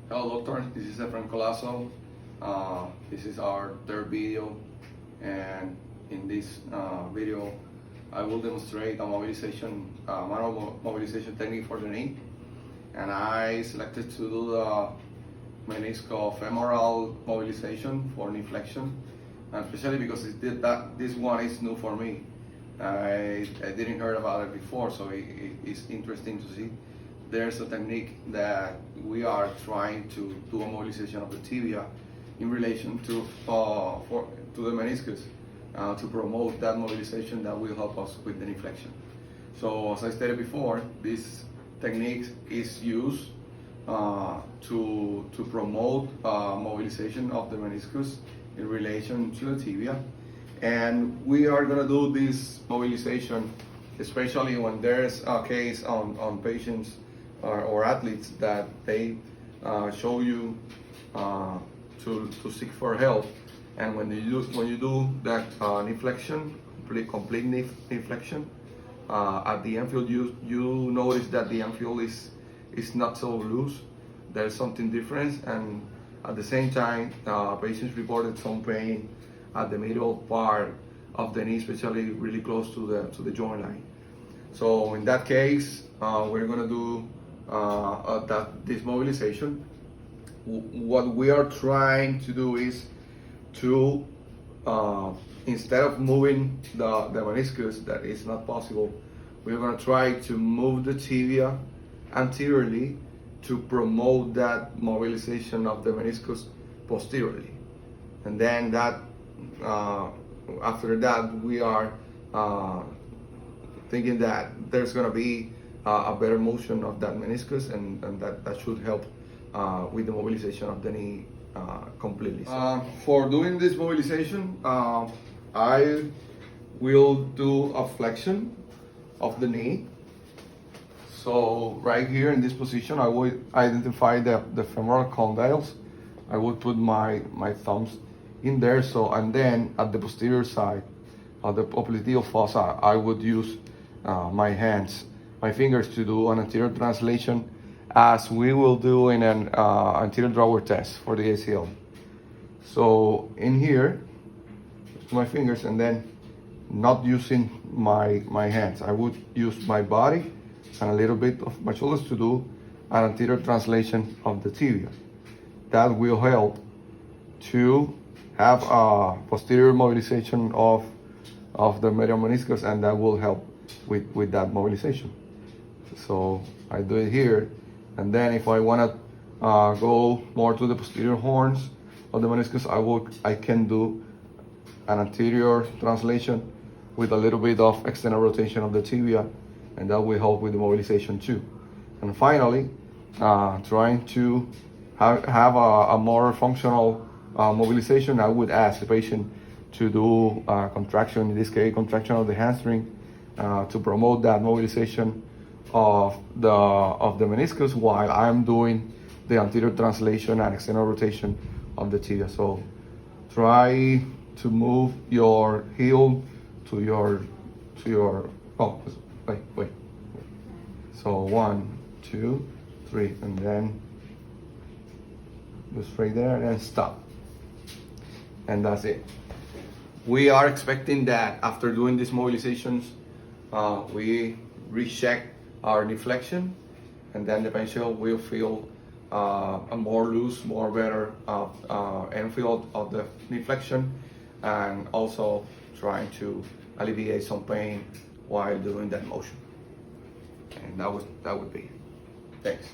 Hello doctor, this is Efren Colasso. This is our third video, and in this video I will demonstrate a mobilization, manual mobilization technique for the knee. And I selected to do the meniscofemoral mobilization for knee flexion, and especially because this one is new for me. I didn't heard about it before, so it's interesting to see. There's a technique that we are trying to do a mobilization of the tibia in relation to the meniscus, to promote that mobilization that will help us with the knee flexion. So as I stated before, this technique is used to promote mobilization of the meniscus in relation to the tibia. And we are going to do this mobilization especially when there's a case on patients or athletes that they show you to seek for help. And when you do that knee flexion, complete knee flexion, at the infield you notice that the infield is not so loose. There's something different, and at the same time patients reported some pain at the middle part of the knee, especially really close to the joint line. So in that case, we're going to do this mobilization. What we are trying to do is to instead of moving the meniscus, that is not possible, we're going to try to move the tibia anteriorly to promote that mobilization of the meniscus posteriorly. And then that after that we are thinking that there's going to be a better motion of that meniscus, and that should help with the mobilization of the knee completely. For doing this mobilization, I will do a flexion of the knee. So right here in this position, I will identify the femoral condyles. I would put my thumbs in there. So, and then at the posterior side of the popliteal fossa, I would use my fingers to do an anterior translation, as we will do in an anterior drawer test for the ACL. So in here, my fingers, and then not using my hands, I would use my body and a little bit of my shoulders to do an anterior translation of the tibia. That will help to have a posterior mobilization of the medial meniscus, and that will help with that mobilization. So I do it here, and then if I want to go more to the posterior horns of the meniscus, I can do an anterior translation with a little bit of external rotation of the tibia, and that will help with the mobilization too. And finally, trying to have a more functional mobilization, I would ask the patient to do contraction, in this case contraction of the hamstring, to promote that mobilization of the meniscus, while I'm doing the anterior translation and external rotation of the tibia. So try to move your heel to your oh wait. So 1, 2, 3, and then go straight there and stop. And that's it. We are expecting that after doing these mobilizations, we recheck our knee flexion, and then the patient will feel a more loose, more better infield of the knee flexion, and also trying to alleviate some pain while doing that motion. And that would be. Thanks.